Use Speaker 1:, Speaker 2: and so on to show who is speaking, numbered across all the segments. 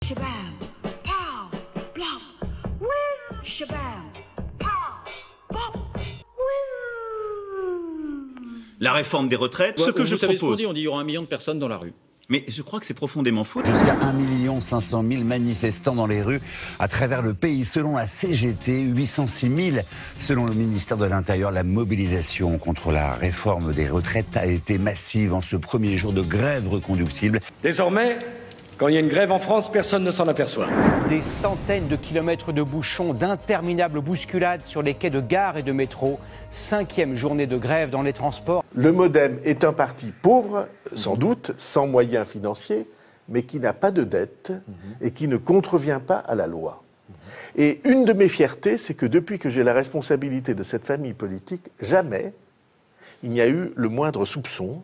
Speaker 1: shabam, pow, blop, win, shabam, pow, pop, win.
Speaker 2: La réforme des retraites, ce que je
Speaker 3: savez
Speaker 2: propose.
Speaker 3: Ce qu'on dit, on dit il y aura 1 million de personnes dans la rue.
Speaker 2: Mais je crois que c'est profondément faux.
Speaker 4: Jusqu'à 1 500 000 manifestants dans les rues à travers le pays. Selon la CGT, 806 000. Selon le ministère de l'Intérieur, la mobilisation contre la réforme des retraites a été massive en ce premier jour de grève reconductible.
Speaker 5: Désormais, quand il y a une grève en France, personne ne s'en aperçoit.
Speaker 6: Des centaines de kilomètres de bouchons, d'interminables bousculades sur les quais de gares et de métro. 5e journée de grève dans les transports.
Speaker 7: Le MoDem est un parti pauvre, sans doute, sans moyens financiers, mais qui n'a pas de dette et qui ne contrevient pas à la loi. Et une de mes fiertés, c'est que depuis que j'ai la responsabilité de cette famille politique, jamais il n'y a eu le moindre soupçon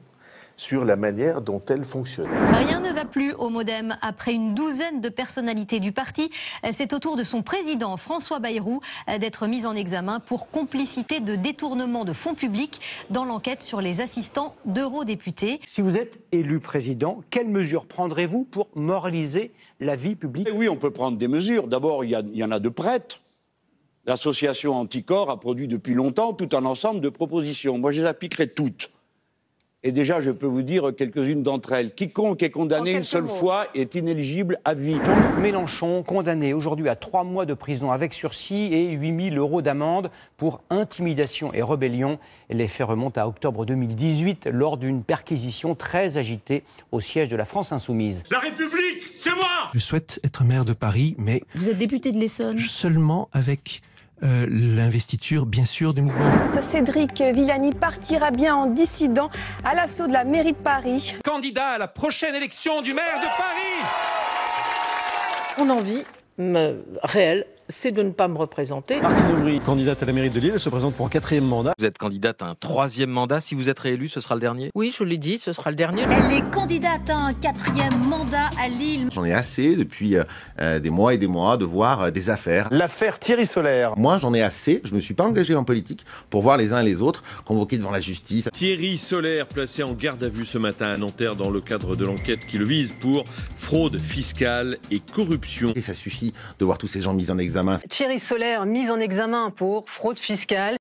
Speaker 7: sur la manière dont elle fonctionnait.
Speaker 8: Rien ne va plus au MoDem. Après une douzaine de personnalités du parti, c'est au tour de son président, François Bayrou, d'être mis en examen pour complicité de détournement de fonds publics dans l'enquête sur les assistants d'eurodéputés.
Speaker 6: Si vous êtes élu président, quelles mesures prendrez-vous pour moraliser la vie publique ?
Speaker 9: Oui, on peut prendre des mesures. D'abord, il y en a de prêtes. L'association Anticorps a produit depuis longtemps tout un ensemble de propositions. Moi, je les appliquerai toutes. Et déjà, je peux vous dire quelques-unes d'entre elles. Quiconque est condamné une seule fois est inéligible à vie.
Speaker 6: Jean-Luc Mélenchon, condamné aujourd'hui à 3 mois de prison avec sursis et 8 000 € d'amende pour intimidation et rébellion. Les faits remontent à octobre 2018 lors d'une perquisition très agitée au siège de la France Insoumise.
Speaker 5: La République, c'est moi!
Speaker 10: Je souhaite être maire de Paris, mais...
Speaker 11: Vous êtes député de l'Essonne?
Speaker 10: Seulement avec... l'investiture, bien sûr, du mouvement.
Speaker 12: Cédric Villani partira bien en dissident à l'assaut de la mairie de Paris.
Speaker 13: Candidat à la prochaine élection du maire de Paris.
Speaker 14: Mon envie réelle, c'est de ne pas me représenter.
Speaker 15: Martine Aubry, candidate à la mairie de Lille, elle se présente pour un 4e mandat.
Speaker 16: Vous êtes candidate à un 3e mandat. Si vous êtes réélue, ce sera le dernier?
Speaker 14: Oui, je l'ai dit, ce sera le dernier.
Speaker 17: Elle est candidate à un 4e mandat à Lille.
Speaker 18: J'en ai assez depuis des mois et des mois de voir des affaires.
Speaker 15: L'affaire Thierry Solaire.
Speaker 18: Moi, j'en ai assez. Je ne me suis pas engagé en politique pour voir les uns et les autres convoqués devant la justice.
Speaker 19: Thierry Solaire, placé en garde à vue ce matin à Nanterre dans le cadre de l'enquête qui le vise pour fraude fiscale et corruption.
Speaker 18: Et ça suffit de voir tous ces gens mis en examen.
Speaker 20: Thierry Solaire, mis en examen pour fraude fiscale.